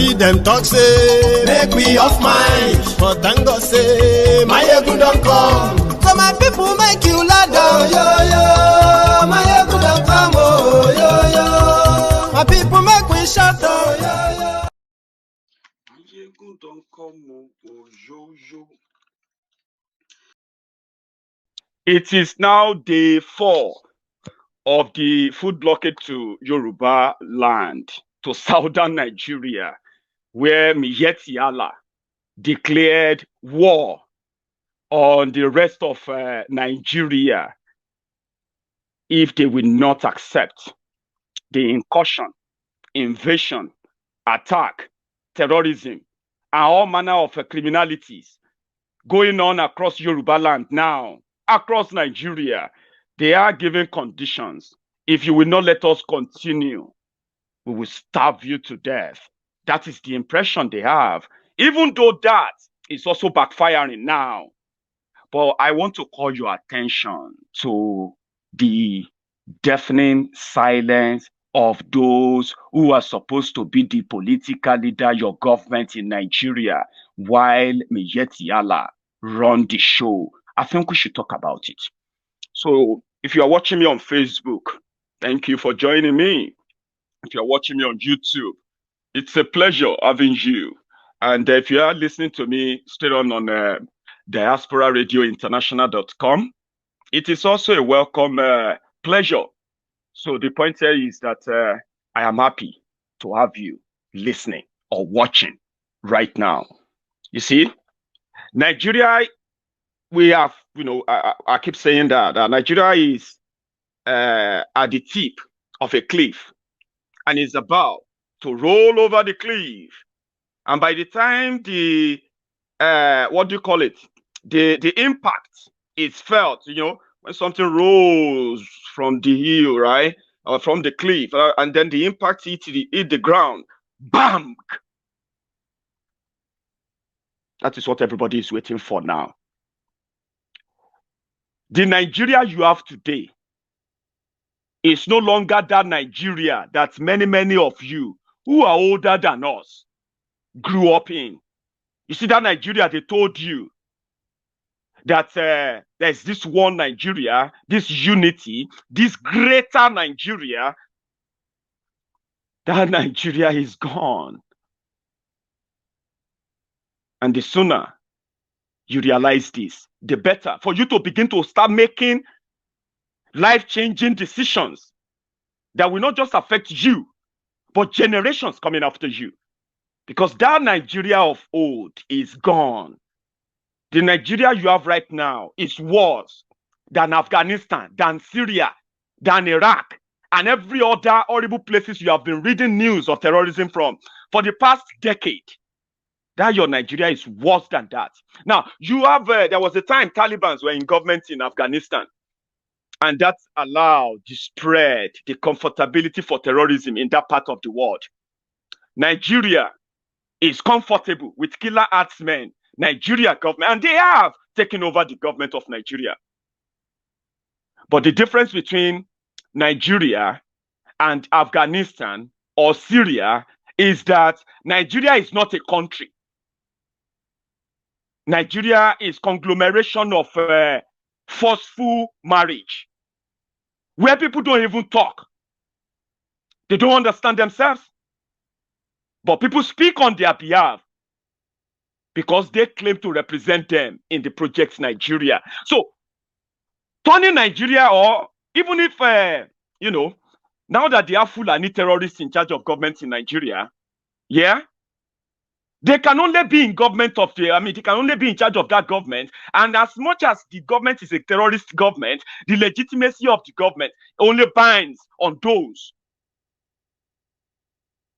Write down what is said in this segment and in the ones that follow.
see them talk say make we off mind, but thank God say Maiyegun don come. So my people make you loud down, yo yo. Maiyegun don come, oh yo yo. My people make we shout, oh yo yo. Maiyegun don come, oh yo yo. It is now day 4 of the food blockade to Yoruba land, to southern Nigeria, where Maiyegun declared war on the rest of Nigeria if they will not accept the incursion, invasion, attack, terrorism, and all manner of criminalities going on across Yoruba land now, across Nigeria. They are giving conditions. If you will not let us continue, we will starve you to death. That is the impression they have, even though that is also backfiring now. But I want to call your attention to the deafening silence of those who are supposed to be the political leader, your government in Nigeria, while Maiyegun run the show. I think we should talk about it. So if you are watching me on Facebook, thank you for joining me. If you're watching me on YouTube, it's a pleasure having you. And if you are listening to me straight on diasporaradiointernational.com, it is also a welcome pleasure. So the point here is that I am happy to have you listening or watching right now. You see, Nigeria, we have, I keep saying that Nigeria is at the tip of a cliff and is about to roll over the cliff. And by the time the the impact is felt, when something rolls from the hill, right, or from the cliff, and then the impact hit the ground, bam! That is what everybody is waiting for now. The Nigeria you have today is no longer that Nigeria that many of you who are older than us grew up in. You see, that Nigeria, they told you that there's this one Nigeria, this unity, this greater Nigeria. That Nigeria is gone. And the sooner you realize this, the better for you to begin to start making life-changing decisions that will not just affect you, but generations coming after you. Because that Nigeria of old is gone. The Nigeria you have right now is worse than Afghanistan, than Syria, than Iraq, and every other horrible places you have been reading news of terrorism from for the past decade. That your Nigeria is worse than that. Now, you have, there was a time Taliban were in government in Afghanistan, and that allowed the spread, the comfortability for terrorism in that part of the world. Nigeria is comfortable with killer herdsmen, Nigeria government, and they have taken over the government of Nigeria. But the difference between Nigeria and Afghanistan or Syria is that Nigeria is not a country. Nigeria is conglomeration of forceful marriage, where people don't even talk. They don't understand themselves. But people speak on their behalf because they claim to represent them in the project Nigeria. So, turning Nigeria, or even if, now that they are Fulani terrorists in charge of government in Nigeria, they can only be in government of they can only be in charge of that government. And as much as the government is a terrorist government, the legitimacy of the government only binds on those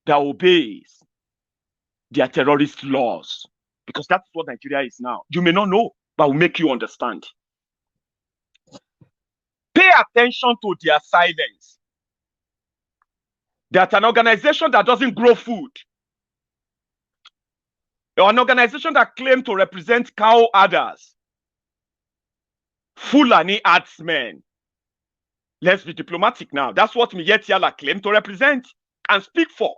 that obeys their terrorist laws, because that's what Nigeria is now. You may not know, but will make you understand. Pay attention to their silence. That an organization that doesn't grow food, or an organization that claims to represent cow herders, Fulani herdsmen. Let's be diplomatic now. That's what Maiyegun claimed to represent and speak for.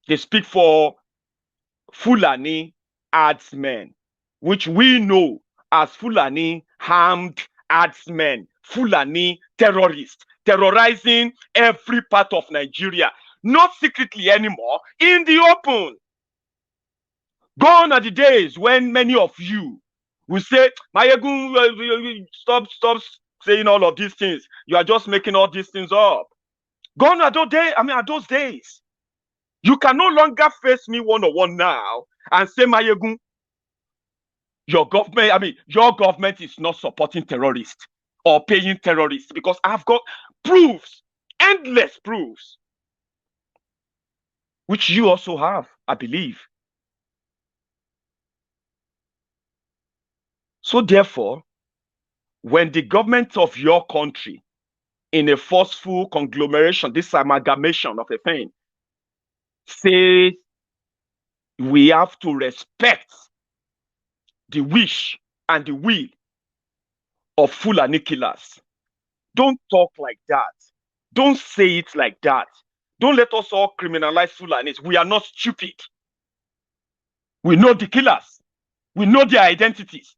They speak for Fulani herdsmen, which we know as Fulani armed herdsmen, Fulani terrorists, terrorizing every part of Nigeria, not secretly anymore, in the open. Gone are the days when many of you will say, Maiyegun, stop saying all of these things. You are just making all these things up. Gone are those days. You can no longer face me one-on-one now and say, Maiyegun, your government is not supporting terrorists or paying terrorists, because I've got proofs, endless proofs, which you also have, I believe. So therefore, when the government of your country, in a forceful conglomeration, this amalgamation of a thing, say we have to respect the wish and the will of Fulani killers, don't talk like that. Don't say it like that. Don't let us all criminalize Fulanis. We are not stupid. We know the killers. We know their identities.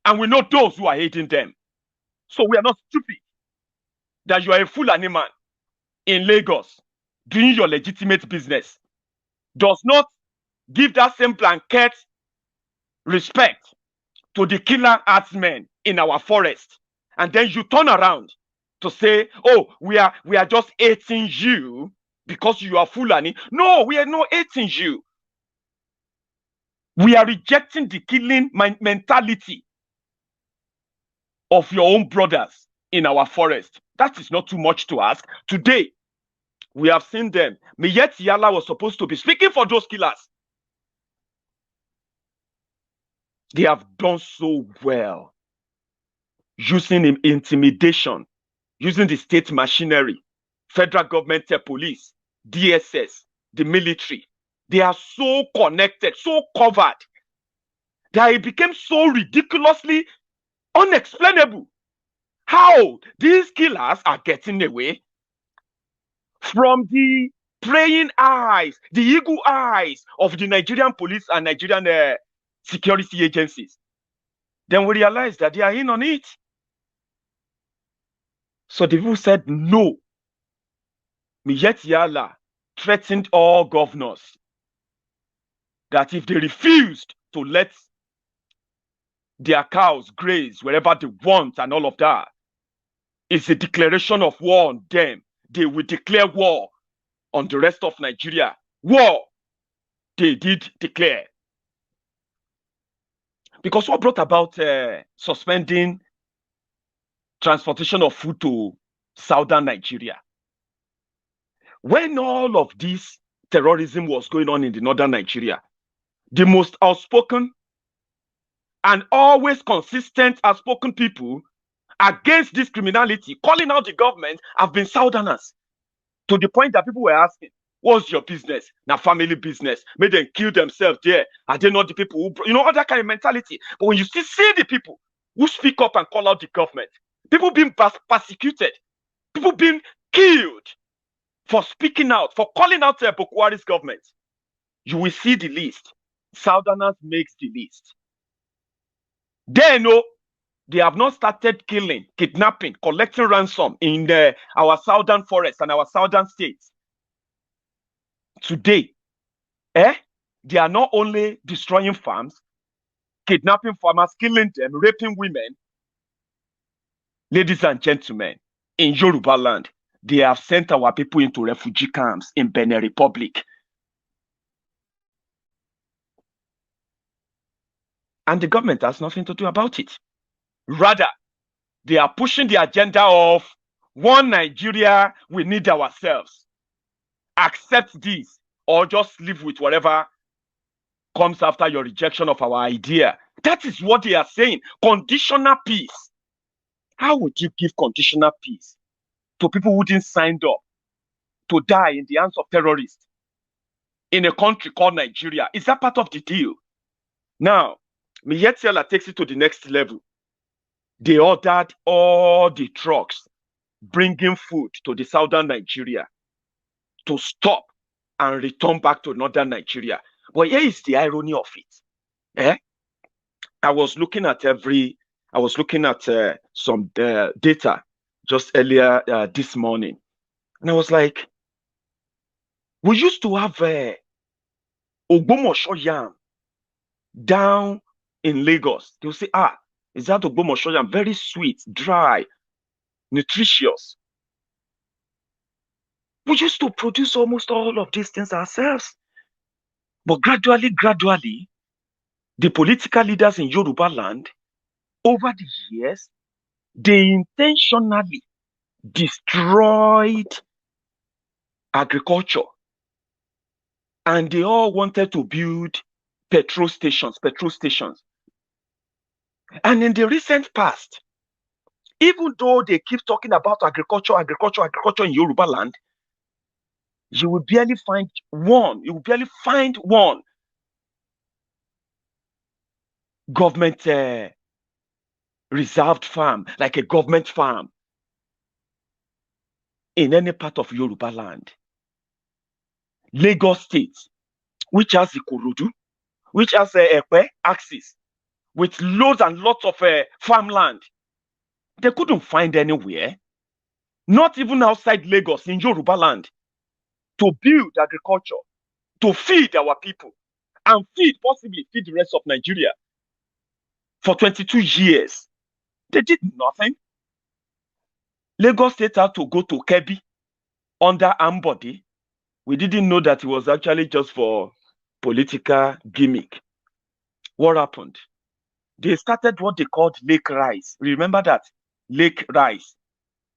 And we know those who are hating them. So we are not stupid. That you are a Fulani man in Lagos doing your legitimate business does not give that same blanket respect to the killer herdsmen in our forest. And then you turn around to say, oh, we are just hating you because you are Fulani. No, we are not hating you. We are rejecting the killing mentality of your own brothers in our forest. That is not too much to ask. Today, we have seen them. Maiyegun was supposed to be speaking for those killers. They have done so well, using intimidation, using the state machinery, federal government, police, DSS, the military. They are so connected, so covered, that it became so ridiculously unexplainable how these killers are getting away from the praying eyes, the eagle eyes of the Nigerian police and Nigerian security agencies. Then we realize that they are in on it. So the people said no. Maiyegun threatened all governors that if they refused to let their cows graze wherever they want and all of that, it's a declaration of war on them. They will declare war on the rest of Nigeria. War, they did declare. Because what brought about suspending transportation of food to southern Nigeria? When all of this terrorism was going on in the northern Nigeria, the most outspoken and always consistent outspoken people against this criminality, calling out the government, have been southerners. To the point that people were asking, what's your business? Now family business. May them kill themselves there. Are they not the people who, all that kind of mentality? But when you still see the people who speak up and call out the government, people being persecuted, people being killed for speaking out, for calling out Boko Haram's government, you will see the list. Southerners makes the list. They know they have not started killing, kidnapping, collecting ransom in our southern forests and our southern states. Today, they are not only destroying farms, kidnapping farmers, killing them, raping women. Ladies and gentlemen, in Yoruba land, they have sent our people into refugee camps in Benin Republic. And the government has nothing to do about it. Rather, they are pushing the agenda of one Nigeria, we need ourselves. Accept this or just live with whatever comes after your rejection of our idea. That is what they are saying. Conditional peace. How would you give conditional peace to people who didn't sign up to die in the hands of terrorists in a country called Nigeria? Is that part of the deal? Now, Maiyegun takes it to the next level. They ordered all the trucks bringing food to the southern Nigeria to stop and return back to northern Nigeria. But here is the irony of it. I was looking at some data just earlier this morning, and I was like, we used to have Ogbomoso yam down in Lagos. They'll say, is that Ogbomoso yam? Very sweet, dry, nutritious. We used to produce almost all of these things ourselves. But gradually, the political leaders in Yoruba land, over the years, they intentionally destroyed agriculture. And they all wanted to build petrol stations. And in the recent past, even though they keep talking about agriculture in Yoruba land, you will barely find one government reserved farm, like a government farm, in any part of Yoruba land. Lagos State, which has Ikorodu, which has Epe axis, with loads and lots of farmland, they couldn't find anywhere, not even outside Lagos, in Yoruba land, to build agriculture, to feed our people, and possibly feed the rest of Nigeria. For 22 years, they did nothing. Lagos State had to go to Kebbi under Ambody. We didn't know that it was actually just for political gimmick. What happened? They started what they called Lake Rice. Remember that? Lake Rice.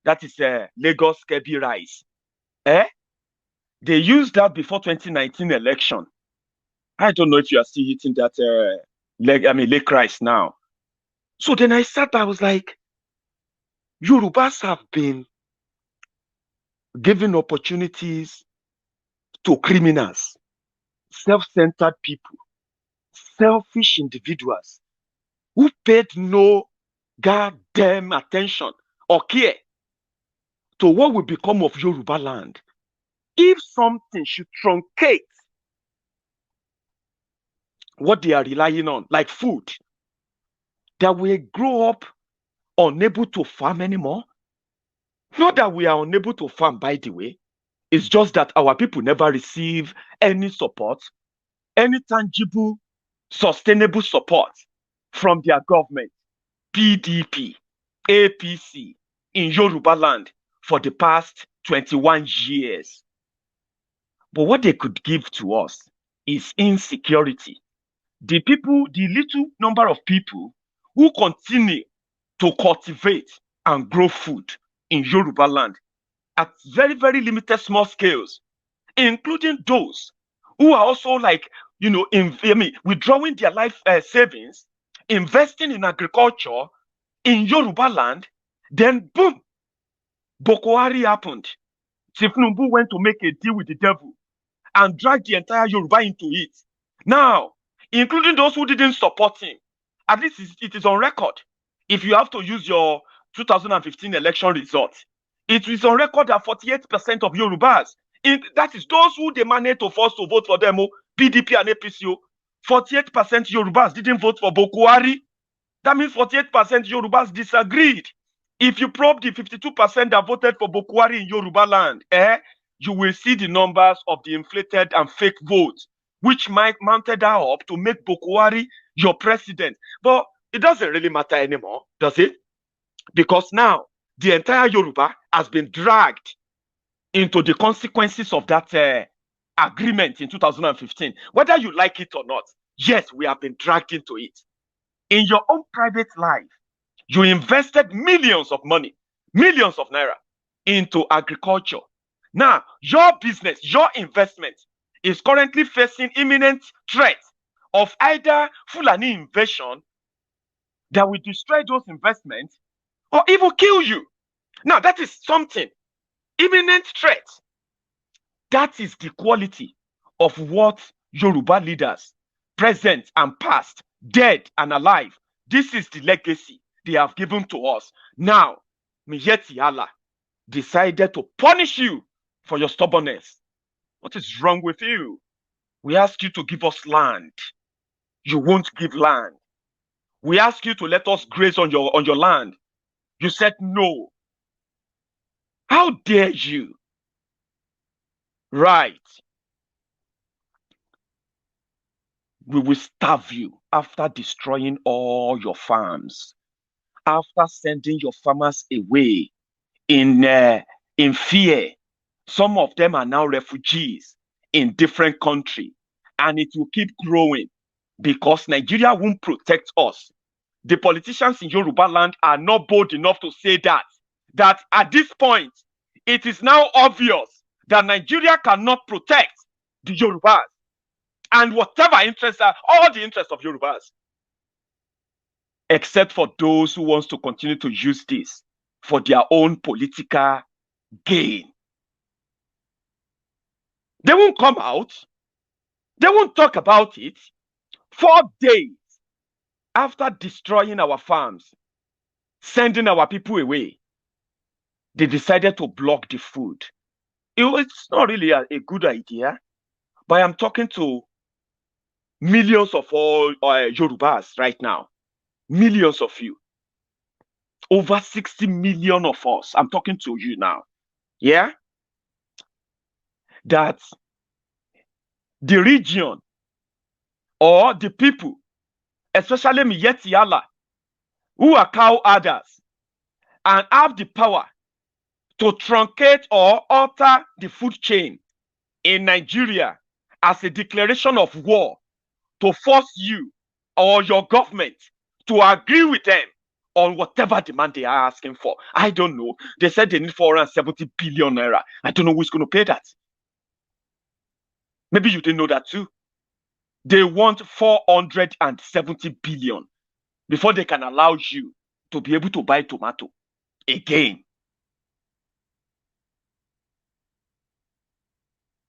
That is Lagos Kebbi Rice. They used that before 2019 election. I don't know if you are still eating that Lake Rice now. So then I sat there, I was like, Yorubas have been given opportunities to criminals, self-centered people, selfish individuals who paid no goddamn attention or care to what will become of Yoruba land. If something should truncate what they are relying on, like food, that we grow up unable to farm anymore. Not that we are unable to farm, by the way. It's just that our people never receive any support, any tangible, sustainable support from their government, PDP, APC, in Yoruba land for the past 21 years. But what they could give to us is insecurity. The little number of people who continue to cultivate and grow food in Yoruba land at very, very limited small scales, including those who are also withdrawing their life savings, investing in agriculture in Yoruba land, then boom, Boko Haram happened. Tifnumbu went to make a deal with the devil and drag the entire Yoruba into it. Now, including those who didn't support him, at least it is on record. If you have to use your 2015 election results, it is on record that 48% of Yorubas, that is those who they managed to force to vote for them, PDP and APC, 48% Yorubas didn't vote for Boko Haram. That means 48% Yorubas disagreed. If you probe the 52% that voted for Boko Haram in Yoruba land, you will see the numbers of the inflated and fake votes, which might mounted up to make Boko Haram your president. But it doesn't really matter anymore, does it? Because now the entire Yoruba has been dragged into the consequences of that agreement in 2015. Whether you like it or not, yes, we have been dragged into it. In your own private life, you invested millions of money, millions of naira into agriculture. Now, your business, your investment is currently facing imminent threat of either Fulani invasion that will destroy those investments or even kill you. Now, that is something. Imminent threat. That is the quality of what Yoruba leaders, present and past, dead and alive, this is the legacy they have given to us. Now, Maiyegun decided to punish you for your stubbornness. What is wrong with you? We ask you to give us land. You won't give land. We ask you to let us graze on your land. You said no. How dare you? Right. We will starve you after destroying all your farms, after sending your farmers away in fear. Some of them are now refugees in different countries, and it will keep growing because Nigeria won't protect us. The politicians in Yoruba land are not bold enough to say that at this point, it is now obvious that Nigeria cannot protect the Yorubas and whatever interests are, all the interests of Yorubas, except for those who wants to continue to use this for their own political gain. They won't come out. They won't talk about it. 4 days after destroying our farms, sending our people away, they decided to block the food. It's not really a good idea, but I'm talking to millions of all Yorubas right now. Millions of you. Over 60 million of us. I'm talking to you now. Yeah? That the region or the people, especially Miyetiala, who are cow herders and have the power to truncate or alter the food chain in Nigeria as a declaration of war to force you or your government to agree with them on whatever demand they are asking for. I don't know. They said they need 470 billion naira. I don't know who's going to pay that. Maybe you didn't know that too. They want 470 billion before they can allow you to be able to buy tomato again.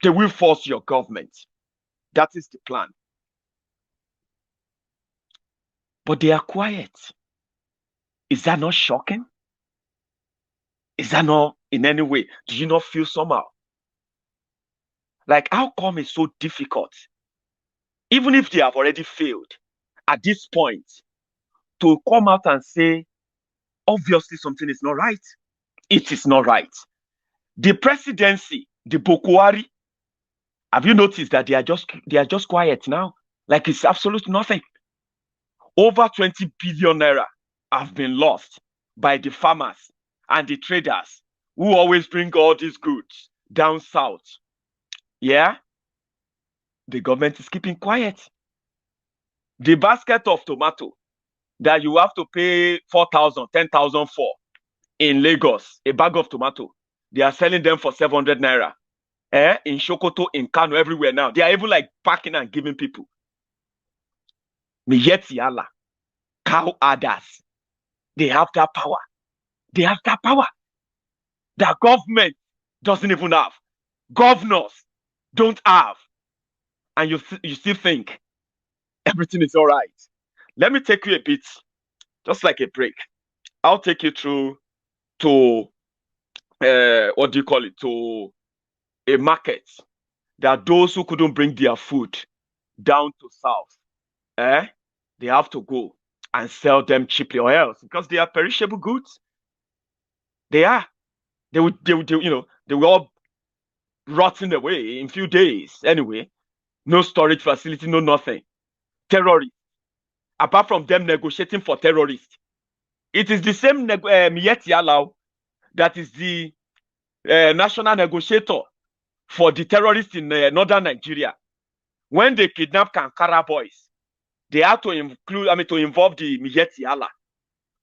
They will force your government. That is the plan. But they are quiet. Is that not shocking? Is that not in any way? Do you not feel somehow? Like, how come it's so difficult, even if they have already failed at this point, to come out and say, obviously something is not right? It is not right. The presidency, the Bokwari, have you noticed that they are just quiet now? Like it's absolute nothing. Over 20 billion naira have been lost by the farmers and the traders who always bring all these goods down south. Yeah? The government is keeping quiet. The basket of tomato that you have to pay 4,000, 10,000 for in Lagos, a bag of tomato, they are selling them for 700 naira. In Sokoto, in Kano, everywhere now. They are even like packing and giving people. Miyetiala, cow herders, they have that power. They have that power. The government doesn't even have. Governors don't have. And you still think everything is all right. Let me take you a bit, just like a break. I'll take you through to, what do you call it, to a market that those who couldn't bring their food down to south, they have to go and sell them cheaply or else, because they are perishable goods. They are. They will all rotting away in few days anyway. No storage facility, no nothing. Terrorists. Apart from them negotiating for terrorists, it is the same Miyetti Alau that is the national negotiator for the terrorists in northern Nigeria. When they kidnap Kankara boys, they have to involve the Miyetti Allah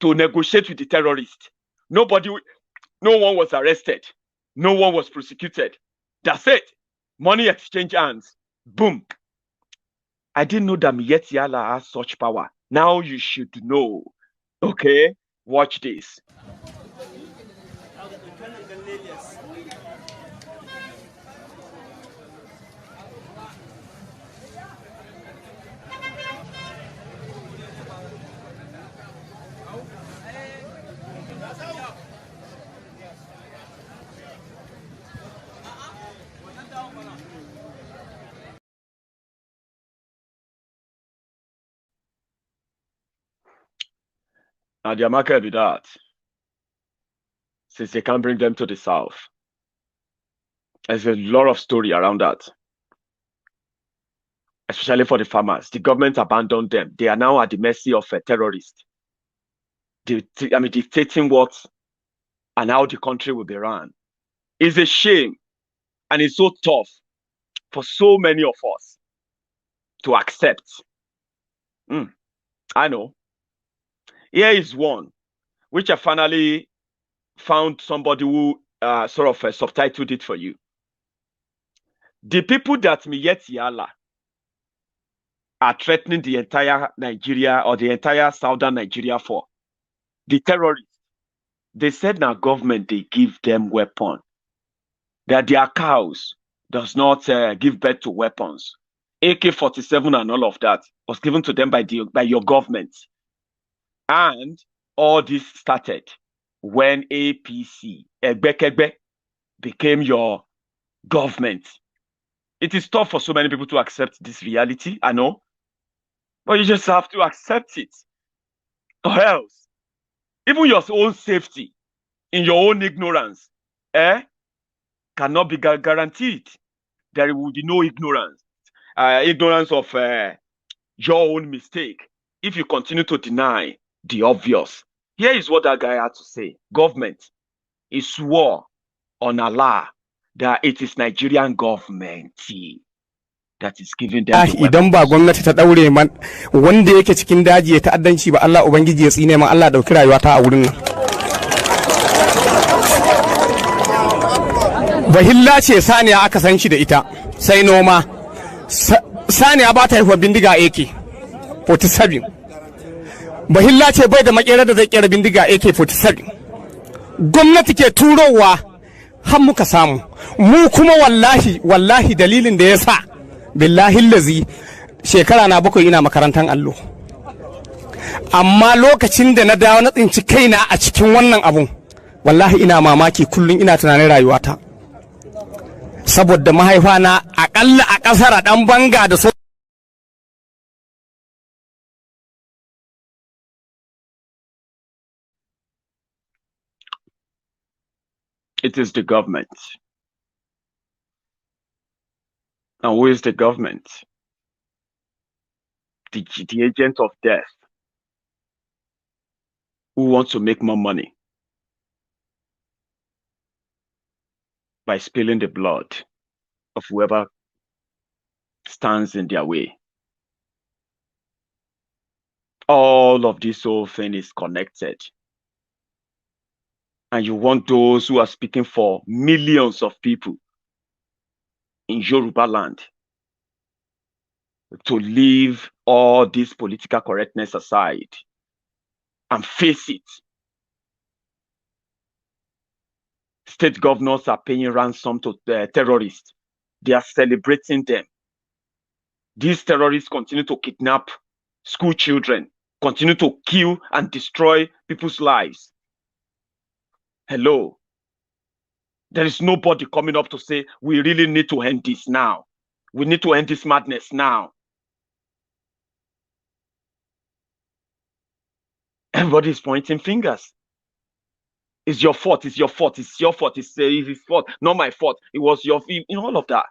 to negotiate with the terrorists. No one was arrested. No one was prosecuted. That's it. Money exchange hands. Boom. I didn't know that Miyetti Allah has such power. Now you should know. Okay? Watch this. And their market be that. Since they can't bring them to the south. There's a lot of story around that. Especially for the farmers. The government abandoned them. They are now at the mercy of a terrorist. Dictating what and how the country will be run. It's a shame. And it's so tough for so many of us to accept. I know. Here is one, which I finally found somebody who sort of subtitled it for you. The people that Maiyegun are threatening the entire Nigeria or the entire southern Nigeria for, the terrorists, they said now government, they give them weapon. That their cows does not give birth to weapons. AK-47 and all of that was given to them by your government. And all this started when APC, Egbekegbe, became your government. It is tough for so many people to accept this reality, I know. But you just have to accept it. Or else, even your own safety, in your own ignorance, cannot be guaranteed. There will be no ignorance. Ignorance of your own mistake. If you continue to deny the obvious. Here is what that guy had to say. Government, he swore on Allah that it is Nigerian government that is giving them the weapons. Idan ba gwamnati ta daure man wanda yake cikin daji ya ta'addanci ba Allah ubangiji ya tsine man Allah dauki rayuwa ta a wurin nan. Bahilla ce saniya aka san shi da ita sai noma. Saniya ba ta haihuwa bindiga AK-47. Bahilla ce bai da makera da zai kera bindiga AK-47. Gwamnati ke turowa har muka samu. Mu kuma wallahi dalilin da ya sa billahi lazi shekara na 7 ina makarantar allo. Amma lokacin da na dawo na tsinci kaina a cikin wannan abun wallahi ina mamaki kullun ina tunanin rayuwata. Saboda mahaifa na akalla a kasar dan banga da so It is the government. And who is the government? The agent of death who wants to make more money by spilling the blood of whoever stands in their way. All of this whole thing is connected. And you want those who are speaking for millions of people in Yoruba land to leave all this political correctness aside and face it. State governors are paying ransom to the terrorists. They are celebrating them. These terrorists continue to kidnap school children, continue to kill and destroy people's lives. Hello. There is nobody coming up to say, we really need to end this now. We need to end this madness now. Everybody is pointing fingers. It's your fault, it's your fault, it's your fault, it's his fault, not my fault. It was your, all of that.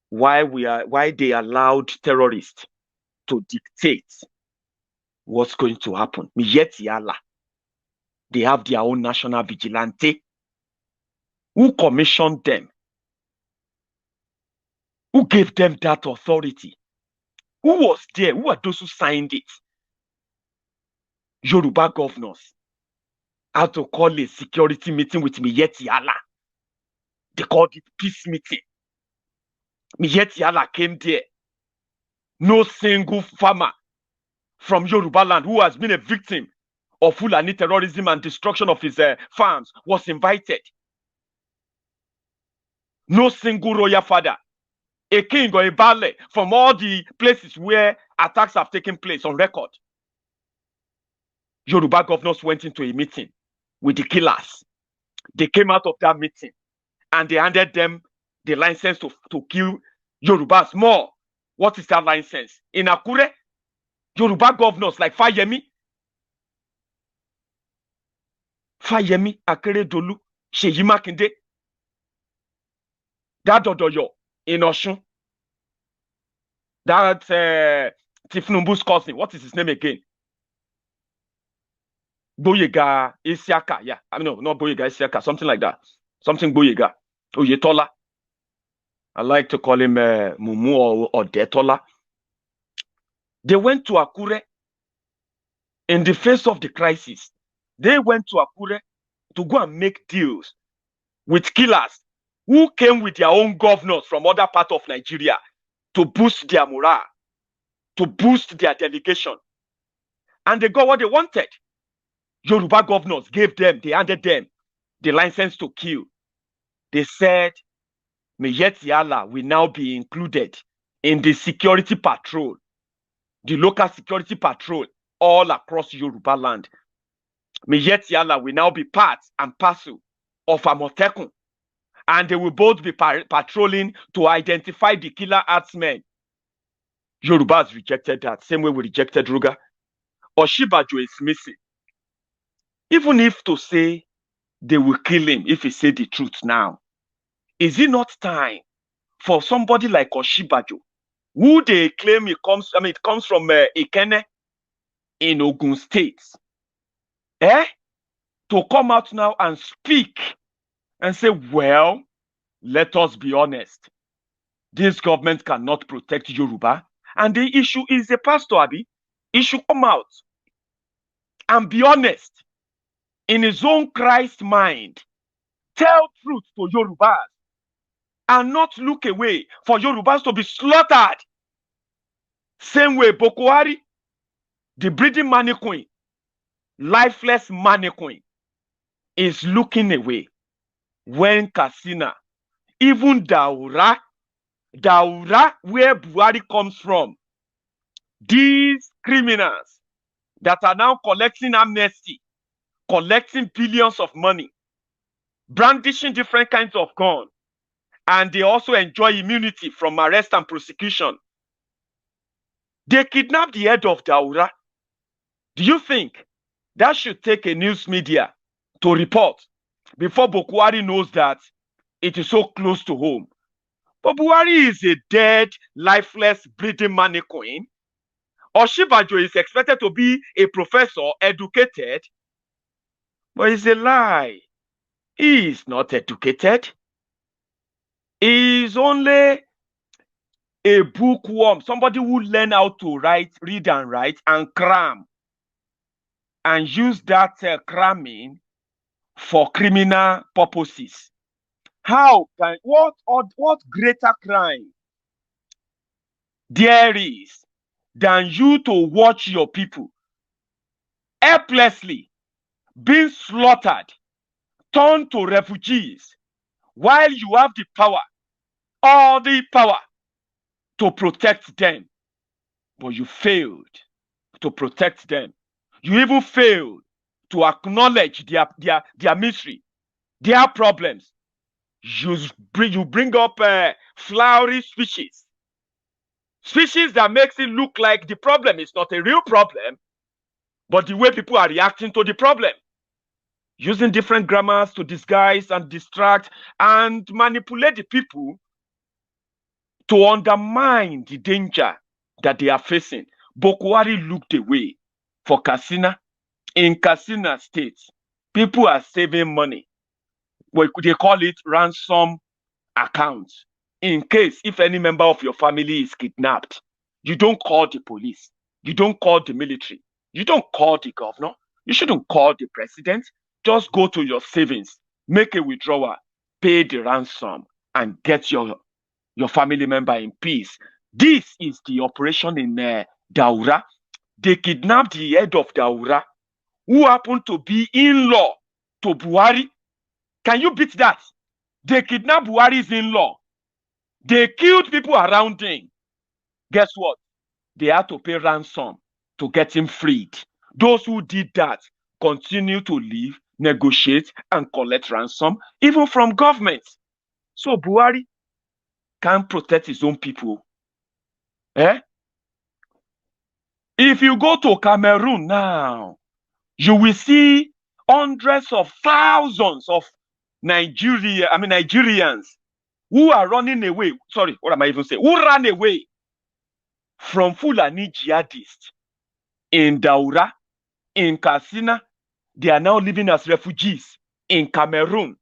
Why they allowed terrorists to dictate what's going to happen. Maiyegun, they have their own national vigilante. Who commissioned them? Who gave them that authority? Who was there? Who are those who signed it? Yoruba governors. How to call a security meeting with Maiyegun. They called it peace meeting. Maiyegun came there. No single farmer from Yoruba land who has been a victim of Fulani terrorism and destruction of his farms was invited. No single royal father, a king or a baale from all the places where attacks have taken place on record. Yoruba governors went into a meeting with the killers. They came out of that meeting and they handed them the license to kill Yorubas more. What is that license? In Akure, Yoruba governors like Fayemi, Fayemi Akeredolu, Seyi Makinde, that Dodoyo in Osun, that Tifnumbu's cousin, what is his name again? Boyega Isiaka, yeah. I mean, no, not Boyega Isiaka, something like that. Something Boyega. Oyetola. I like to call him Mumu or Detola. They went to Akure in the face of the crisis. They went to Akure to go and make deals with killers who came with their own governors from other parts of Nigeria to boost their morale, to boost their delegation. And they got what they wanted. Yoruba governors they handed them the license to kill. They said Miyetti Allah will now be included in the security patrol, the local security patrol all across Yoruba land. Miyetti Allah will now be part and parcel of Amotekun, and they will both be patrolling to identify the killer herdsmen. Yoruba has rejected that, same way we rejected Ruga. Oshibajo is missing. Even if to say they will kill him if he say the truth now, is it not time for somebody like Oshibajo, who they claim it comes from Ikene in Ogun State, to come out now and speak and say, well, let us be honest. This government cannot protect Yoruba. And the issue is a pastor, Abi. He should come out and be honest in his own Christ mind. Tell truth to Yorubas and not look away for Yorubas to be slaughtered. Same way, Boko Haram, the breeding mannequin, lifeless mannequin, is looking away when Katsina, even Daura, where Buhari comes from, these criminals that are now collecting amnesty, collecting billions of money, brandishing different kinds of guns, and they also enjoy immunity from arrest and prosecution. They kidnapped the head of Daura. Do you think that should take a news media to report before Buhari knows that it is so close to home? But Buhari is a dead, lifeless, breathing mannequin. Oshibajo is expected to be a professor, educated, but it's a lie. He is not educated. He is only a bookworm, somebody who learn how to read and write, and cram, and use that cramming for criminal purposes. How can what greater crime there is than you to watch your people helplessly being slaughtered, turned to refugees, while you have the power, all the power, to protect them, but you failed to protect them. You even failed to acknowledge their misery, their problems. You bring up flowery speeches that makes it look like the problem is not a real problem, but the way people are reacting to the problem, using different grammars to disguise and distract and manipulate the people to undermine the danger that they are facing. Boko Haram looked away for Katsina. In Katsina State, people are saving money. Well, they call it ransom accounts. In case if any member of your family is kidnapped, you don't call the police. You don't call the military. You don't call the governor. You shouldn't call the president. Just go to your savings, make a withdrawal, pay the ransom, and get your family member in peace. This is the operation in Daura. They kidnapped the head of Daura, who happened to be in-law to Buhari. Can you beat that? They kidnapped Buhari's in-law. They killed people around him. Guess what? They had to pay ransom to get him freed. Those who did that continue to live, negotiate, and collect ransom, even from government. So Buhari can't protect his own people. If you go to Cameroon now, you will see hundreds of thousands of Nigerians who are running away. Sorry, what am I even saying? Who ran away from Fulani jihadists in Daura, in Katsina. They are now living as refugees in Cameroon.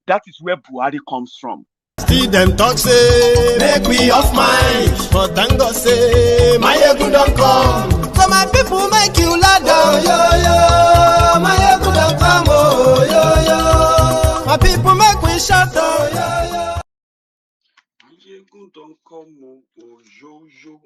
That is where Buhari comes from. Still them talk say, make we off mind. But thank God say, Maiyegun don't come. So my people make you ladder. Oh, yo, yo, Maiyegun don't come. Oh, yo, yo. My people make we shout. Oh, yo, yo. Maiyegun don't come. Oh, yo, yo.